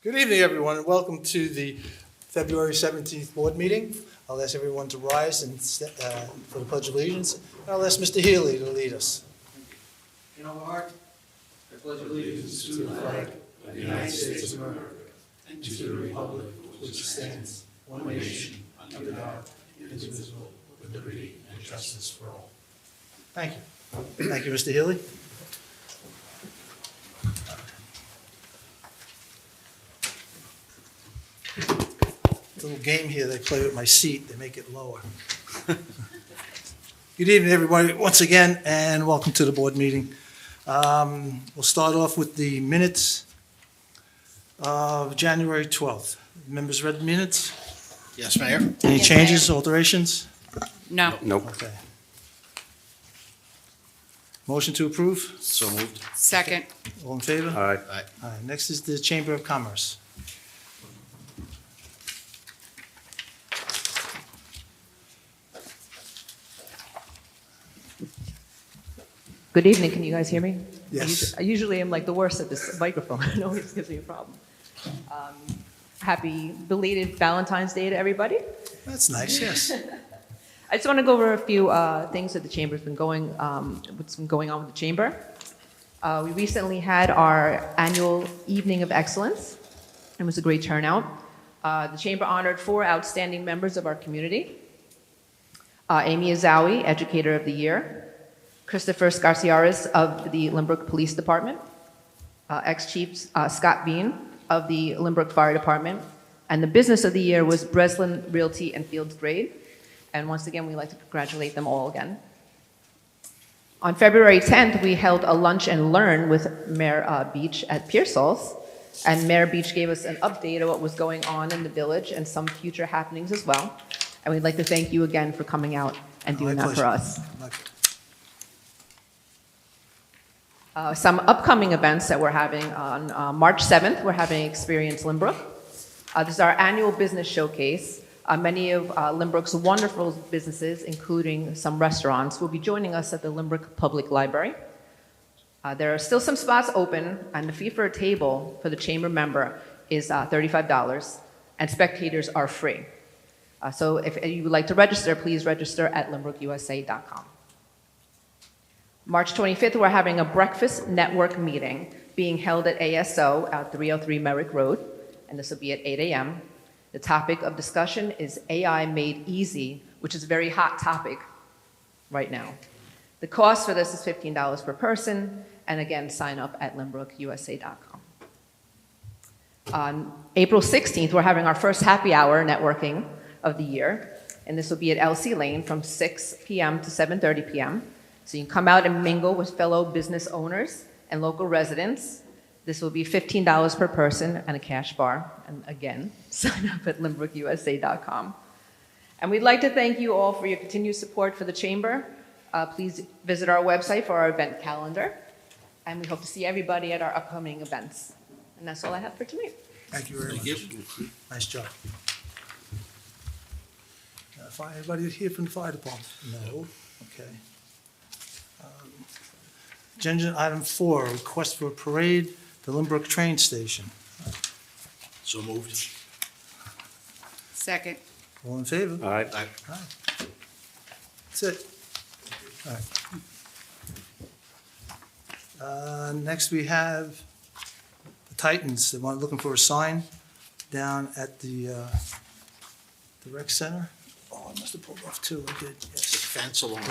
Good evening, everyone, and welcome to the February 17th board meeting. I'll ask everyone to rise and for the Pledge of Allegiance. And I'll ask Mr. Healy to lead us. In our heart, I pledge allegiance to the flag of the United States of America and to the republic which stands, one nation, under God, indivisible, with liberty and justice for all. Thank you. Thank you, Mr. Healy. Little game here they play with my seat. They make it lower. Good evening, everybody, once again, and welcome to the board meeting. We'll start off with the minutes of January 12th. Members read the minutes? Yes, Mayor. Any Yes, changes, alterations? No. Nope. Okay. Motion to approve? So moved. Second. All in favor? Aye. Aye. All right, next is the Chamber of Commerce. Good evening, can you guys hear me? Yes. I usually am like the worst at this microphone, it always gives me a problem. Happy belated Valentine's Day to everybody. That's nice, yes. I just want to go over a few things that the Chamber's been what's been going on with the Chamber. We recently had our annual Evening of Excellence. It was a great turnout. The Chamber honored 4 outstanding members of our community. Amy Azawi, Educator of the Year. Christopher Scarciaris of the Lynbrook Police Department, ex-Chief Scott Bean of the Lynbrook Fire Department, and the Business of the Year was Breslin Realty and Fields Grade. And once again, we'd like to congratulate them all again. On February 10th, we held a lunch and learn with Mayor Beach at Pearsall's, and Mayor Beach gave us an update of what was going on in the village and some future happenings as well. And we'd like to thank you again for coming out and doing My that for pleasure. us. My- Some upcoming events that we're having on March 7th, we're having Experience Lynbrook. This is our annual business showcase. Many of Lynbrook's wonderful businesses, including some restaurants, will be joining us at the Lynbrook Public Library. There are still some spots open, and the fee for a table for the chamber member is $35, and spectators are free. So if you would like to register, please register at lynbrookusa.com. March 25th, we're having a breakfast network meeting being held at ASO at 303 Merrick Road, and this will be at 8 a.m. The topic of discussion is AI made easy, which is a very hot topic right now. The cost for this is $15 per person, and again, sign up at lynbrookusa.com. On April 16th, we're having our first happy hour networking of the year, and this will be at LC Lane from 6 p.m. to 7:30 p.m. So you can come out and mingle with fellow business owners and local residents. This will be $15 per person and a cash bar. And again, sign up at lynbrookusa.com. And we'd like to thank you all for your continued support for the Chamber. Please visit our website for our event calendar. And we hope to see everybody at our upcoming events. And that's all I have for tonight. Thank you very much. Nice job. Anybody here from the fire department? No? Okay. Agenda item 4, request for a parade, the Lynbrook train station. So moved. Second. All in favor? Aye. Aye. Aye. That's it. All right. Next, we have the Titans. They want, looking for a sign down at the rec center. Oh, I must have pulled off two. I did, The yes. fence along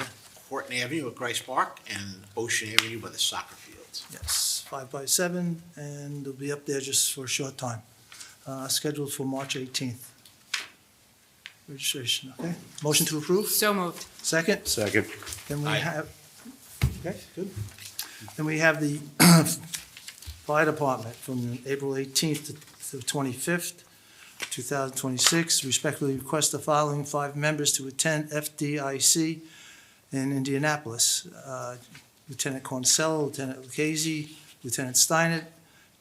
Horton Avenue at Grice Park and Ocean Avenue by the soccer fields. Yes, 5x7, and they'll be up there just for a short time. Scheduled for March 18th. Registration, okay? Motion to approve? So moved. Second? Second. Then we Aye. have, okay, good. Then we have the fire department from April 18th to the 25th, 2026. Respectfully request the following 5 members to attend FDIC in Indianapolis. Lieutenant Corncello, Lieutenant Lucchese, Lieutenant Steinert,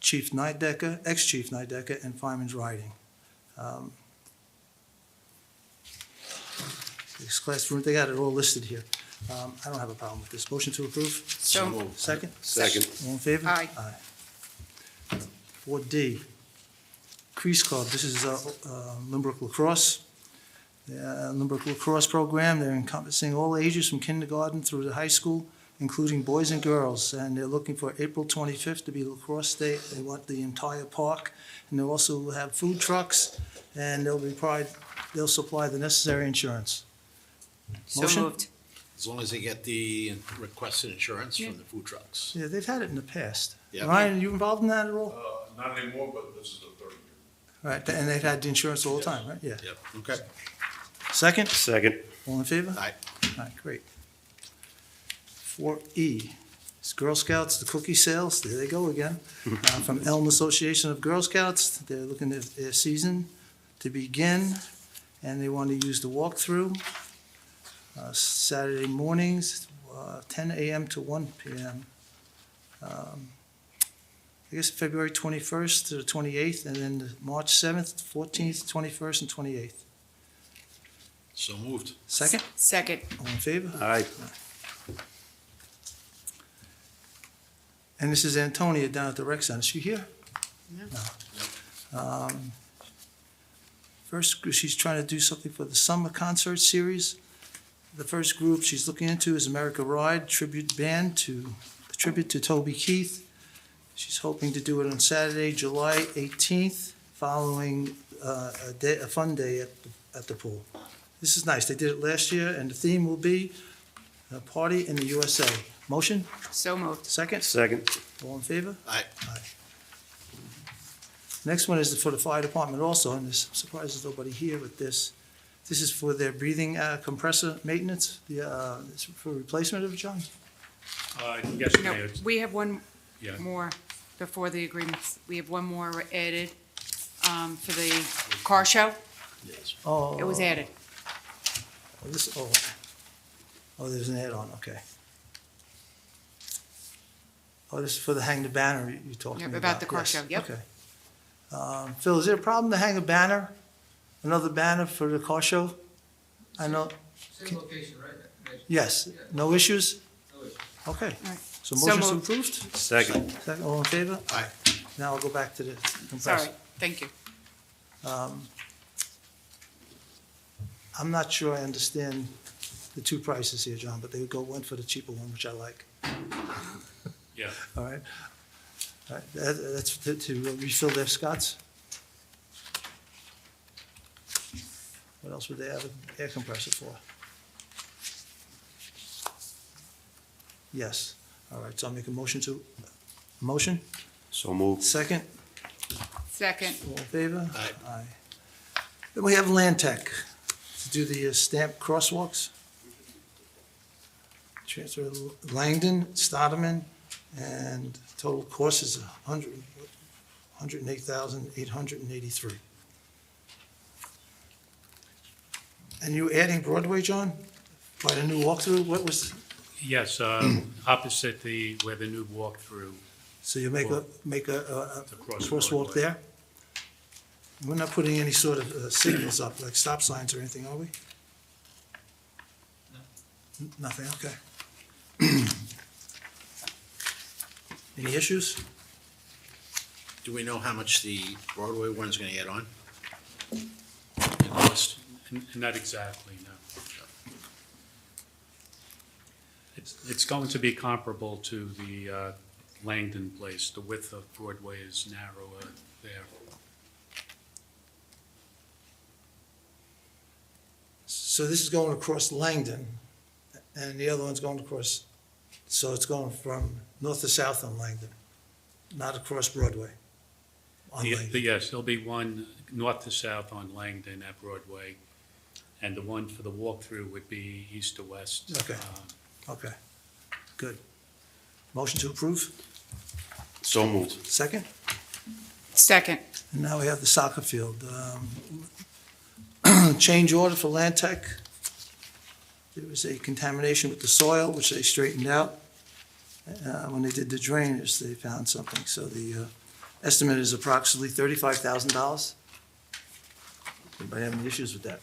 Chief Nidecker, ex-Chief Nidecker, and Fireman's Riding. This class, they got it all listed here. I don't have a problem with this. Motion to approve? So moved. Second? Second. All in favor? Aye. 4D, Crease Club. This is Lynbrook lacrosse. The Lynbrook lacrosse program, they're encompassing all ages from kindergarten through the high school, including boys and girls. And they're looking for April 25th to be lacrosse day. They want the entire park. And they'll also have food trucks, and they'll supply the necessary insurance. So Motion? moved. As long as they get the requested insurance from the food trucks. Yeah, they've had it in the past. Yeah. Ryan, are you involved in that at all? Not anymore, but this is the third year. Right, and they've had the insurance all the time, right? Yeah. Yep, okay. Second? Second. All in favor? Aye. All right, great. 4E, it's Girl Scouts, the cookie sales, there they go again. From Elm Association of Girl Scouts, they're looking at their season to begin, and they want to use the walkthrough. Saturday mornings, 10 a.m. to 1 p.m. I guess February 21st to the 28th, and then March 7th, 14th, 21st, and 28th. So moved. Second? Second. All in favor? Aye. And this is Antonia down at the rec center. Is she here? No. First, she's trying to do something for the summer concert series. The first group she's looking into is America Ride, tribute to Toby Keith. She's hoping to do it on Saturday, July 18th, following a fun day at the pool. This is nice. They did it last year, and the theme will be a party in the USA. Motion? So moved. Second? Second. All in favor? Aye. Next one is for the fire department also, and this surprises nobody here with this. This is for their breathing compressor maintenance, it's for replacement of John? Yes, No, Mayor. we have one Yeah. more before the agreements. We have one more added for the car show. Yes. Oh. It was added. There's an add-on, okay. Oh, this is for the hang the banner you're talking Yep, about? about the car Yes, show, yep. Okay. Phil, is there a problem to hang a banner, another banner for the car show? I know, Same location, right? yes, no issues? No issue. Okay, All right. so So motion's moved. approved? Second. Second, all in favor? Aye. Now I'll go back to the compressor. Sorry. Thank you. I'm not sure I understand the two prices here, John, but they would go one for the cheaper one, which I like. Yeah. All right? All right, that's to refill their Scots? What else would they have an air compressor for? Yes. All right, so I'll make a motion? So moved. Second? Second. All in favor? Aye. Then we have Land Tech to do the stamped crosswalks. Transfer Langdon, Stoddard, and total cost is $108,883. And you adding Broadway, John? By the new walkthrough, what was, Yes, opposite where the new walkthrough, so you make a crosswalk Broadway. there? We're not putting any sort of signals up, like stop signs or anything, are we? No. Nothing, okay. Any issues? Do we know how much the Broadway one's gonna add on? In cost? not exactly, no. It's going to be comparable to the Langdon place. The width of Broadway is narrower there. So this is going across Langdon, and the other one's going across, so it's going from north to south on Langdon, not across Broadway. On Langdon. Yes, there'll be one north to south on Langdon at Broadway, and the one for the walkthrough would be east to west. Okay. Okay, good. Motion to approve, So moved. second? Second. And now we have the soccer field. Change order for Land Tech. There was a contamination with the soil, which they straightened out. When they did the drainage, they found something. So the estimate is approximately $35,000. Anybody have any issues with that?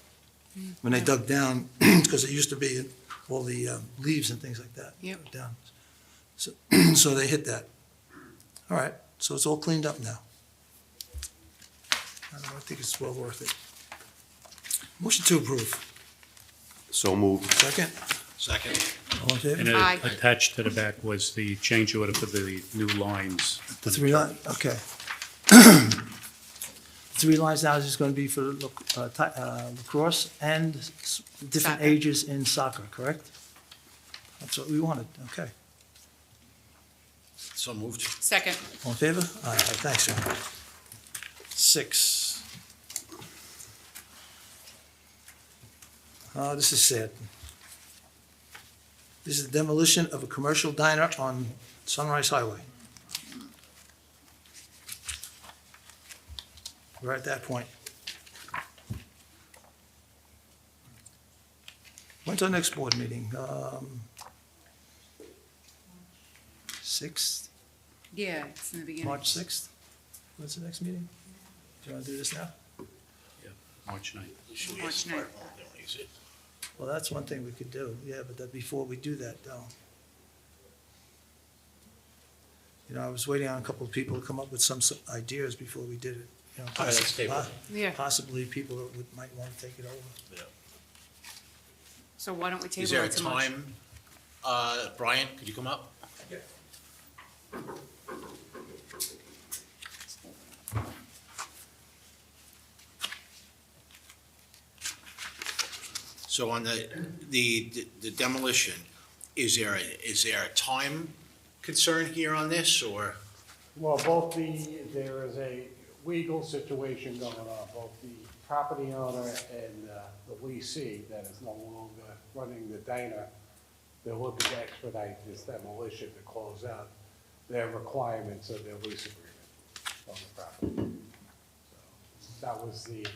When they dug down, because it used to be all the leaves and things like that. Yep. Down. So, so they hit that. All right, so it's all cleaned up now. I think it's well worth it. Motion to approve. So moved. Second? Second. All in favor? And Aye. attached to the back was the change order for the new lines. The three line, okay. Three lines now is just gonna be for lacrosse and different Soccer. ages in soccer, correct? That's what we wanted, okay. So moved. Second. All in favor? Aye, thanks, John. 6. Oh, this is sad. This is demolition of a commercial diner on Sunrise Highway. We're at that point. When's our next board meeting? 6th, Yeah, it's in the beginning. March 6th? When's the next meeting? Do you want to do this now? Yeah, March 9th. March 9th. Well, that's one thing we could do, yeah, but that, before we do that, though. You know, I was waiting on a couple of people to come up with some ideas before we did it. You know, let's table it. Yeah. Possibly people that might want to take it over. So why don't we Is table there a it to March? time, Brian, could you come up? So on the demolition, is there a time concern here on this, or? Well, there is a legal situation going on, both the property owner and the leasee that is no longer running the diner. They're looking to expedite this demolition to close out their requirements of their lease agreement on the property. So that was the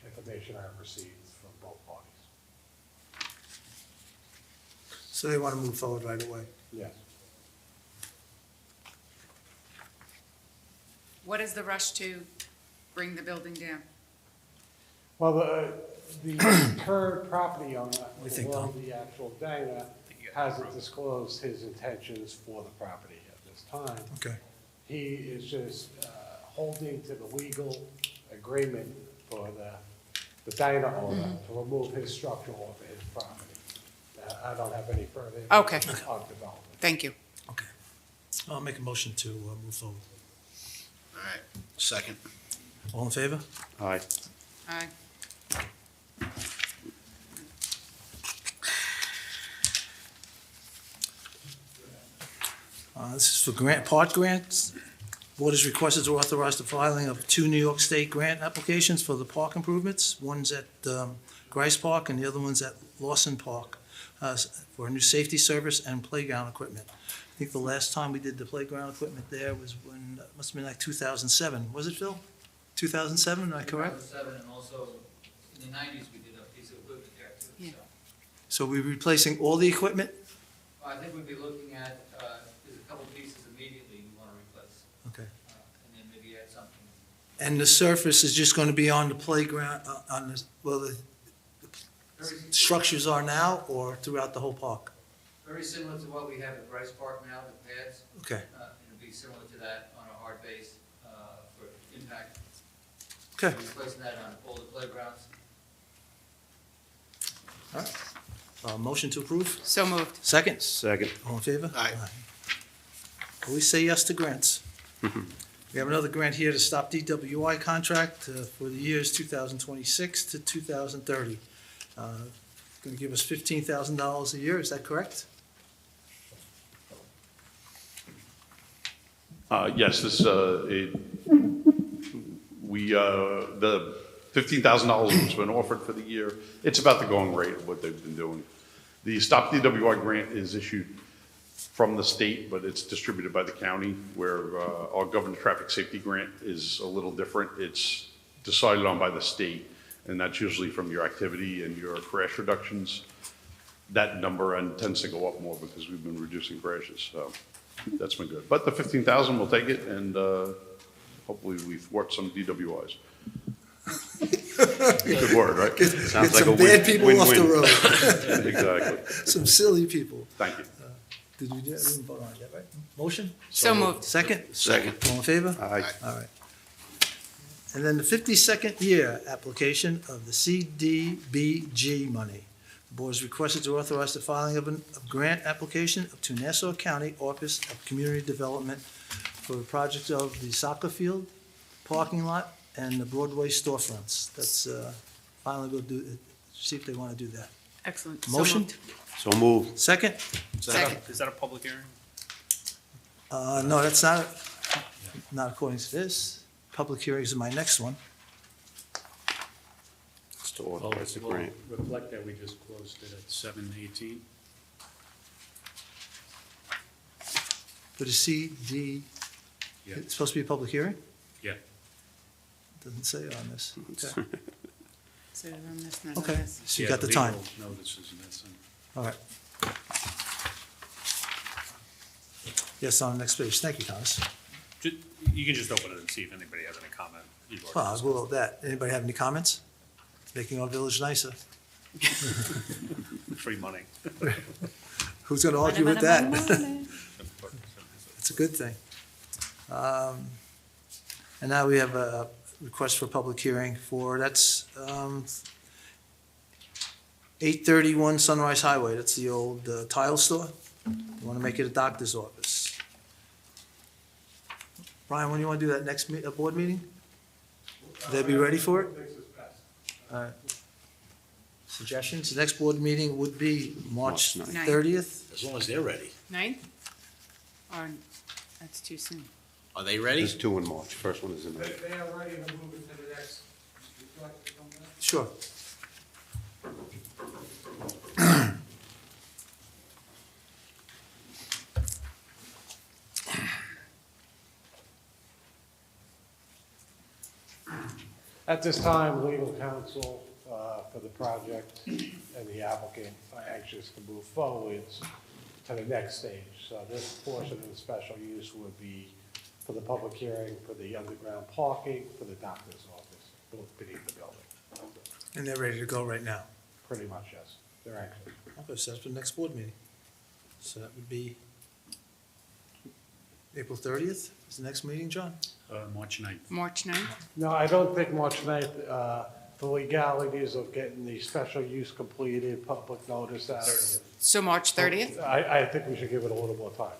information I received from both parties. So they want to move forward right away. Yes. What is the rush to bring the building down? Well, the current property owner, We think, well, Tom. the actual diner, hasn't disclosed his intentions for the property at this time. Okay. He is just holding to the legal agreement for the diner owner to remove his structure off of his property. I don't have any further Okay. information on development. Thank you. Okay. I'll make a motion to move forward. All right, second. All in favor? Aye. Aye. This is for part grants. Board is requested to authorize the filing of 2 New York State grant applications for the park improvements. One's at Grice Park and the other one's at Lawson Park for a new safety service and playground equipment. I think the last time we did the playground equipment there was when, must have been like 2007. Was it, Phil? 2007, am I correct? 2007, and also in the 90s, we did a piece of equipment there too. Yeah. So we're replacing all the equipment? I think we'd be looking at, there's a couple pieces immediately we want to replace, Okay. and then maybe add something. And the surface is just going to be on the playground, on the, well, the Very, structures are now or throughout the whole park? very similar to what we have at Bryce Park now, the pads. Okay. It'll be similar to that on a hard base for impact. Okay. Replacing that on all the playgrounds. All right. Motion to approve? So moved. Second? Second. All in favor? Aye. Always say yes to grants. We have another grant here to stop DWI contract for the years 2026 to 2030. Going to give us $15,000 a year, is that correct? Yes, this, the $15,000 has been offered for the year. It's about the going rate of what they've been doing. The Stop DWI grant is issued from the state, but it's distributed by the county, where our government traffic safety grant is a little different. It's decided on by the state, and that's usually from your activity and your crash reductions. That number tends to go up more because we've been reducing crashes, so that's been good. But the 15,000, we'll take it, and hopefully we thwart some DWIs. Good word, right? Get Sounds like some a bad people off the win-win. road. Exactly. Some silly people. Thank you. Did we didn't vote on it yet, right? Motion? So moved. Second? Second. All in favor? Aye. All right. And then the 52nd year application of the CDBG money. The board is requested to authorize the filing of a grant application to Nassau County Office of Community Development for the project of the soccer field, parking lot, and the Broadway storefronts. That's finally go do, see if they want to do that. Excellent. So Motion? moved. So moved. Second? Second. Is that a public hearing? No, that's not according to this. Public hearings are my next one. It's to authorize the grant. Reflect that we just closed it at 7:18. For the CD, Yeah. it's supposed to be a public hearing? Yeah. Doesn't say on this. Okay. So on this, not on Okay, this. so you Yeah, got the time. legal notices missing. All right. Yes, on the next page. Thank you, Thomas. You can just open it and see if anybody has any comment. You've already Well, I'll go with that. Anybody have any comments? Making our village nicer. free money. Who's going to argue with that? Money. It's a good thing. And now we have a request for public hearing for, that's 831 Sunrise Highway. That's the old tile store. You want to make it a doctor's office. Brian, when do you want to do that next board meeting? They be ready for it? All right. Suggestions? The next board meeting would be March March 9th. 30th. As long as they're ready. Ninth? Or, that's too soon. Are they ready? There's two in March. First one is in May. They are ready to move it to the next. Sure. At this time, legal counsel for the project and the applicant are anxious to move forwards to the next stage. So this portion of the special use would be for the public hearing, for the underground parking, for the doctor's office, both beneath the building. And they're ready to go right now. Pretty much, yes. They're anxious. Okay, so that's for the next board meeting. So that would be April 30th is the next meeting, John? March 9th. March 9th? No, I don't think March 9th, the legalities of getting the special use completed, public notice out. So March 30th? I think we should give it a little more time.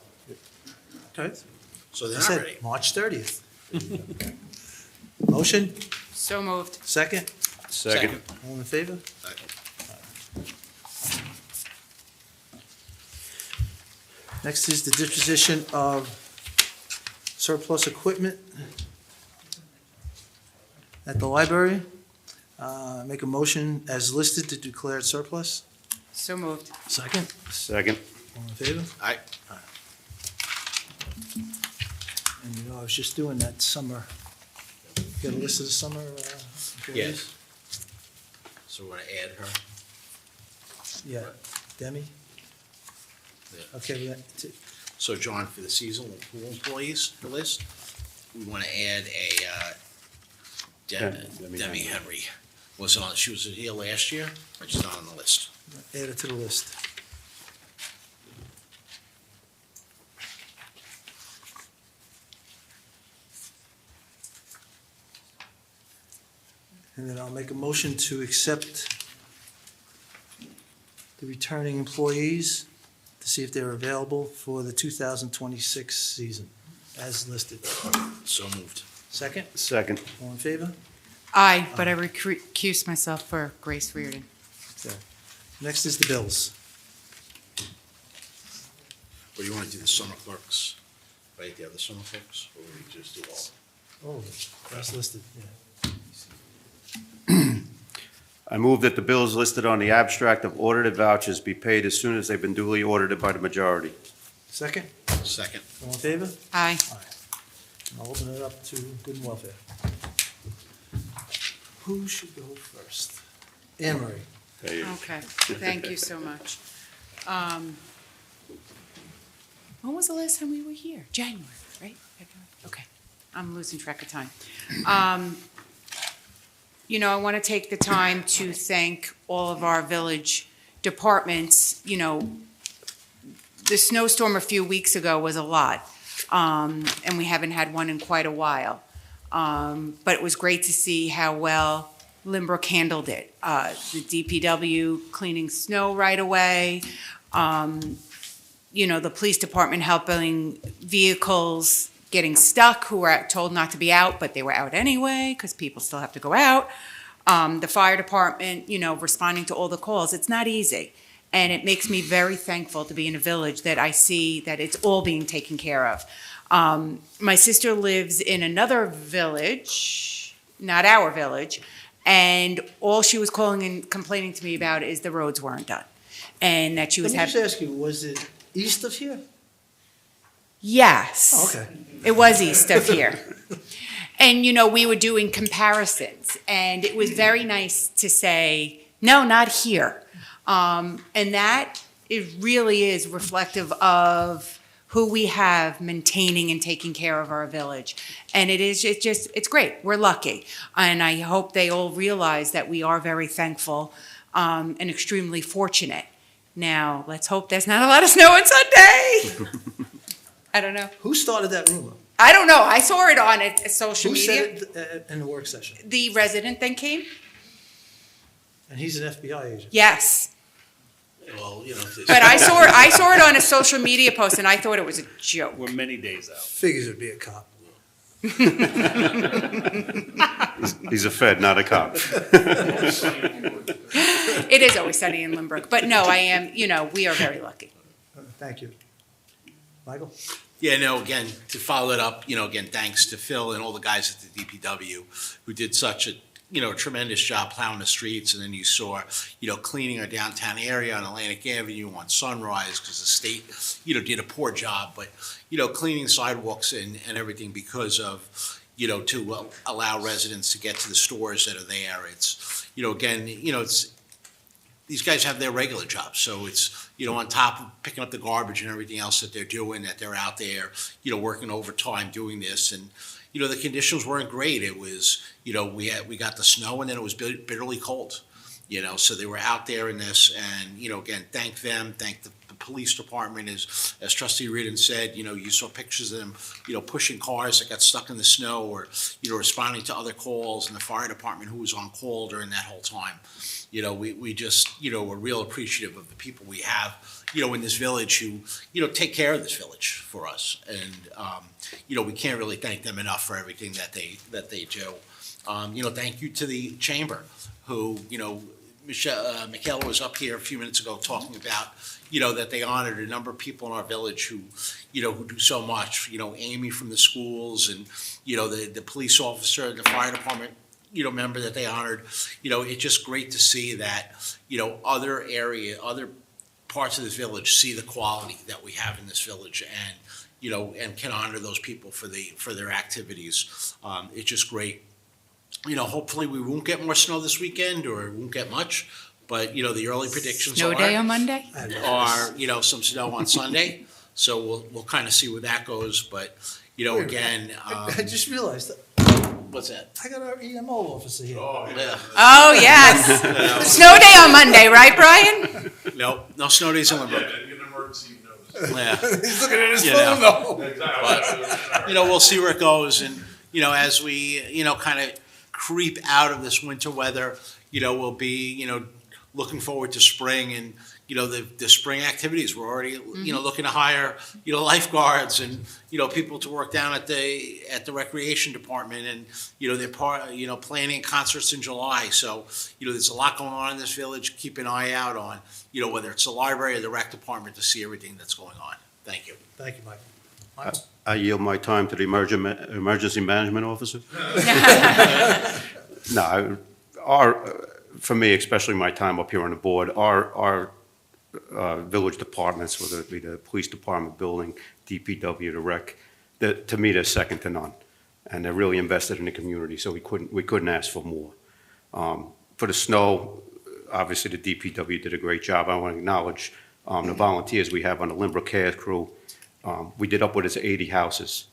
Okay. So I they're not said ready. March 30th. Motion, So moved. second, Second. all in favor? Next is the disposition of surplus equipment at the library. Make a motion as listed to declare it surplus. So moved. Second, Second. all in favor? Aye. And you know, I was just doing that summer, get a list of the summer employees? Yes. So we're gonna add her. Yeah, Demi? Yeah. Okay, yeah, So John, for the seasonal pool employees list, we wanna add a, Demi Demi Henry. Was on, she was here last year, but she's not on the list. add it to the list. And then I'll make a motion to accept the returning employees to see if they're available for the 2026 season, as listed. So moved. Second, Second. all in favor? Aye, but I recuse myself for Grace Reardon. Okay. Next is the bills. Or you wanna do the summer clerks, right, the other summer clerks, or we just do all? Oh, that's listed, yeah. I move that the bills listed on the abstract of audited vouchers be paid as soon as they've been duly audited by the majority. Second, Second. all in favor? Aye. I'll open it up to good and welfare. Who should go first? Anne Marie. There you go. Okay, thank you so much. When was the last time we were here? January, right? February? Okay, I'm losing track of time. You know, I want to take the time to thank all of our village departments. You know, the snowstorm a few weeks ago was a lot, and we haven't had one in quite a while. But it was great to see how well Lynbrook handled it. The DPW cleaning snow right away, the police department helping vehicles getting stuck who were told not to be out, but they were out anyway because people still have to go out. The fire department, responding to all the calls. It's not easy. And it makes me very thankful to be in a village that I see that it's all being taken care of. My sister lives in another village, not our village, and all she was calling and complaining to me about is the roads weren't done. And that she was Let me having. just ask you, was it east of here? Yes. Oh, okay. It was east of here. And, we were doing comparisons, and it was very nice to say, no, not here. And that really is reflective of who we have maintaining and taking care of our village. And it's great. We're lucky. And I hope they all realize that we are very thankful and extremely fortunate. Now, let's hope there's not a lot of snow on Sunday. I don't know. Who started that rumor? I don't know. I saw it on social Who media. said it in the work session? The resident then came? And he's an FBI agent. Yes. Well, But I saw it on a social media post and I thought it was a joke. We're many days out. Figures it'd be a cop. He's a Fed, not a cop. It is always sunny in Lynbrook. But no, I am, we are very lucky. Thank you. Michael? Yeah, no, again, to follow it up, again, thanks to Phil and all the guys at the DPW who did such a, tremendous job plowing the streets. And then you saw, cleaning our downtown area on Atlantic Avenue on Sunrise because the state, did a poor job. But, cleaning sidewalks and everything because of, to allow residents to get to the stores that are there. It's, again, it's, these guys have their regular jobs. So it's, on top of picking up the garbage and everything else that they're doing, that they're out there, working overtime doing this. And, the conditions weren't great. It was, we got the snow and then it was bitterly cold, so they were out there in this and, again, thank them, thank the police department. As Trustee Reardon said, you saw pictures of them, pushing cars that got stuck in the snow or, responding to other calls, and the fire department who was on call during that whole time. We just, we're real appreciative of the people we have, in this village who, take care of this village for us. And, we can't really thank them enough for everything that they do. Thank you to the chamber who, Michaela was up here a few minutes ago talking about, that they honored a number of people in our village who, who do so much. Amy from the schools and, the police officer, the fire department, member that they honored. It's just great to see that, other parts of this village see the quality that we have in this village and, and can honor those people for their activities. It's just great. Hopefully we won't get more snow this weekend or won't get much, but, the early predictions Snow day on Monday? are, some snow on Sunday. So we'll kind of see where that goes. But, again. I just realized that What's that? I got our EMO officer here. Yeah. Oh, yes. Snow day on Monday, right, Brian? No snow days in Lynbrook. Yeah. He's looking at his You phone know. though. But, we'll see where it goes. And, as we, kind of creep out of this winter weather, we'll be, looking forward to spring and, the spring activities. We're already, looking to hire, lifeguards and, people to work down at the recreation department and, they're planning concerts in July. So, there's a lot going on in this village. Keep an eye out on, whether it's the library or the rec department to see everything that's going on. Thank you. Thank you, Michael. Michael? I yield my time to the emergency management officer. No, for me, especially my time up here on the board, our village departments, whether it be the police department, building, DPW, the rec, to me, they're second to none. And they're really invested in the community, so we couldn't ask for more. For the snow, obviously the DPW did a great job. I want to acknowledge the volunteers we have on the Lynbrook Care Crew. We did upwards of 80 houses.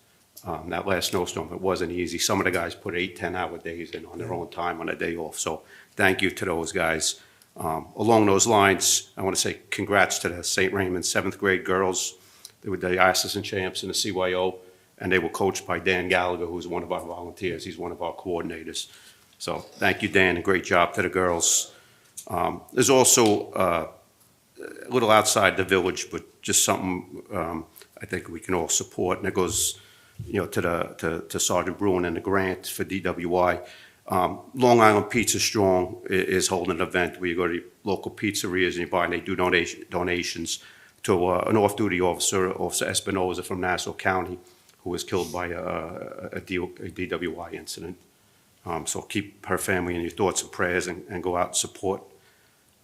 That last snowstorm, it wasn't easy. Some of the guys put 8-10-hour days in on their own time on a day off. So thank you to those guys. Along those lines, I want to say congrats to the St. Raymond 7th grade girls. They were the assistant champs in the CYO. and they were coached by Dan Gallagher, who's one of our volunteers. He's one of our coordinators. So thank you, Dan, and great job to the girls. There's also a little outside the village, but just something I think we can all support, and it goes, to Sergeant Bruin and the grant for DWI. Long Island Pizza Strong is holding an event where you go to local pizzerias and you buy, and they do donations to an off-duty officer, Officer Espinoza from Nassau County, who was killed by a DWI incident. So keep her family in your thoughts and prayers and go out and support.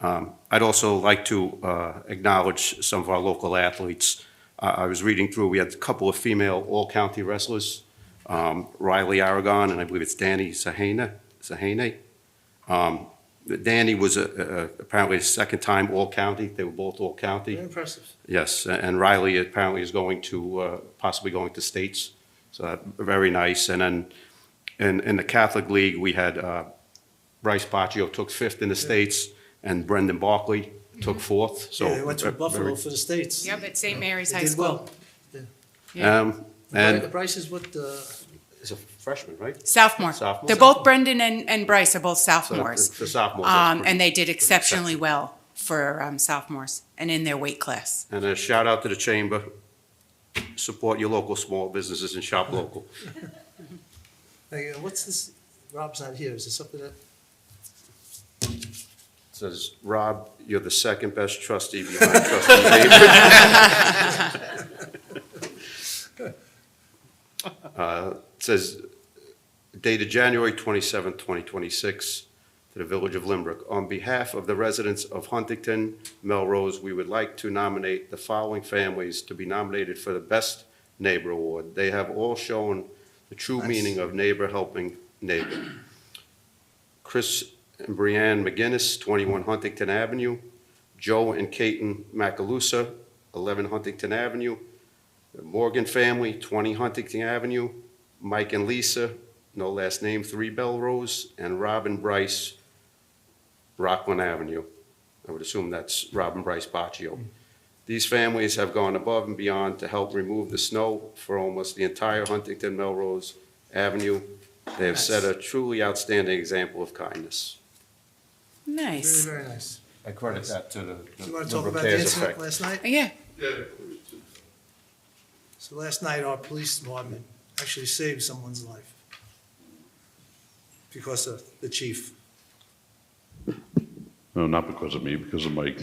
I'd also like to acknowledge some of our local athletes. I was reading through, we had a couple of female all-county wrestlers, Riley Aragon, and I believe it's Danny Sahane. Danny was apparently a second time all-county. They were both all-county. Very impressive. Yes, and Riley apparently is going to, possibly going to states. So very nice. And then in the Catholic League, we had Bryce Baccio took fifth in the states, and Brendan Barkley took fourth. So Yeah, they went to Buffalo for the States. Yep, at St. Mary's They High did School. well. Yeah. And Bryce is what, is a freshman, right? Sophomore. Sophomore. They're both, Brendan and Bryce are both So sophomores. for sophomores. that's pretty- And they did pretty exceptionally exceptional. well for sophomores and in their weight class. And a shout out to the chamber. Support your local small businesses and shop local. Hey, what's this, Rob's not here, is this something that, Says, Rob, you're the second best trustee behind trustee David. It says, dated January 27, 2026, to the Village of Lynbrook. On behalf of the residents of Huntington, Melrose, we would like to nominate the following families to be nominated for the Best Neighbor Award. They have all shown the true Nice. meaning of neighbor helping neighbor. Chris and Brianne McGinnis, 21 Huntington Avenue. Joe and Caton Macalusa, 11 Huntington Avenue. The Morgan family, 20 Huntington Avenue. Mike and Lisa, no last name, 3 Belrose. And Robin Bryce, Rockland Avenue. I would assume that's Robin Bryce Baccio. These families have gone above and beyond to help remove the snow for almost the entire Huntington Melrose Avenue. They have set a truly outstanding example of kindness. Nice. very, very nice. I credit that to the Do you want to talk Lynbrook about the Cares incident effect. last night? Yeah. So last night, our police department actually saved someone's life because of the chief. No, not because of me, because of Mike.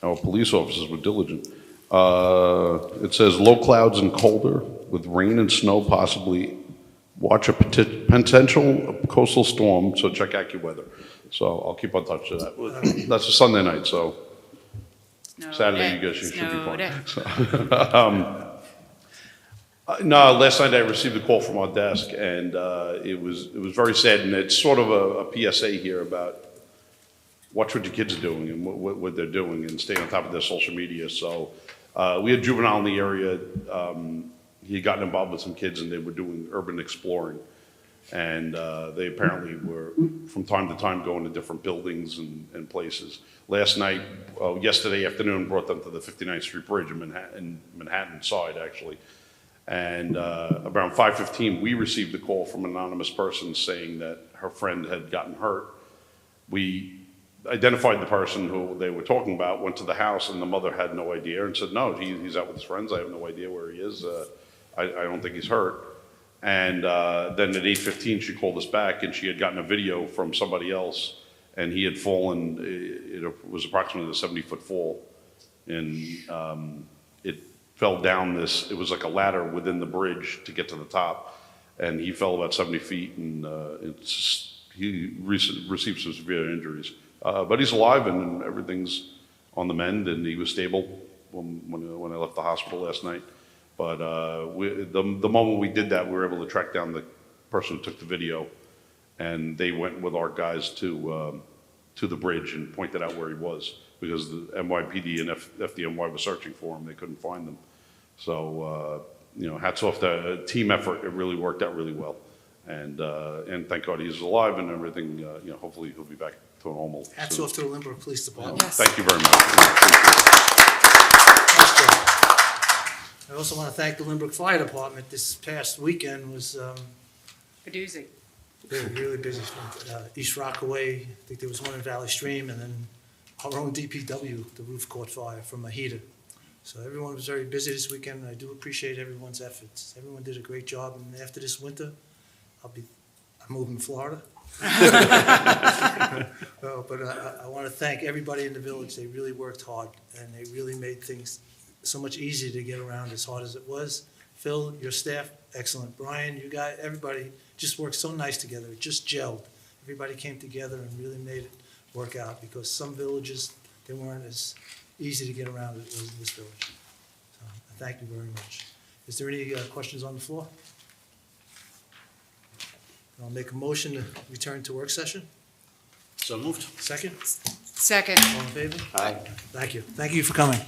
Our police officers were diligent. It says low clouds and colder with rain and snow possibly. Watch a potential coastal storm, so check AccuWeather. So I'll keep on touch of that. That's a Sunday night, so Saturday you guys should be Snow day. fine. So, no, last night I received a call from our desk, and it was very sad, and it's sort of a PSA here about watch what your kids are doing and what they're doing, and stay on top of their social media. So we had juvenile in the area. He had gotten involved with some kids, and they were doing urban exploring, and they apparently were from time to time going to different buildings and places. Last night, yesterday afternoon, brought them to the 59th Street Bridge in Manhattan side, actually. And around 5:15, we received a call from an anonymous person saying that her friend had gotten hurt. We identified the person who they were talking about, went to the house, and the mother had no idea and said, no, he's out with his friends. I have no idea where he is. I don't think he's hurt. And then at 8:15, she called us back, and she had gotten a video from somebody else, and he had fallen. It was approximately a 70-foot fall, and it fell down this, it was like a ladder within the bridge to get to the top, and he fell about 70 feet, and he received some severe injuries. But he's alive, and everything's on the mend, and he was stable when I left the hospital last night. But the moment we did that, we were able to track down the person who took the video, and they went with our guys to the bridge and pointed out where he was, because the NYPD and FDNY were searching for him. They couldn't find him. So, hats off to a team effort. It really worked out really well. And thank God he's alive and everything. Hopefully he'll be back to normal Hats soon. off to the Lynbrook Police Department. Yes. Thank you very much. I also want to thank the Lynbrook Fire Department. This past weekend was A doozy. they were really busy. East Rockaway, I think there was one in Valley Stream, and then our own DPW, the roof caught fire from a heater. So everyone was very busy this weekend, and I do appreciate everyone's efforts. Everyone did a great job, and after this winter, I'm moving to Florida. But I want to thank everybody in the village. They really worked hard, and they really made things so much easier to get around as hard as it was. Phil, your staff, excellent. Brian, you guys, everybody just worked so nice together. It just gelled. Everybody came together and really made it work out, because some villages, they weren't as easy to get around as it was in this village. So, thank you very much. Is there any questions on the floor? I'll make a motion to return to work session. So moved. Second? Second. All in favor? Aye. Thank you. Thank you for coming.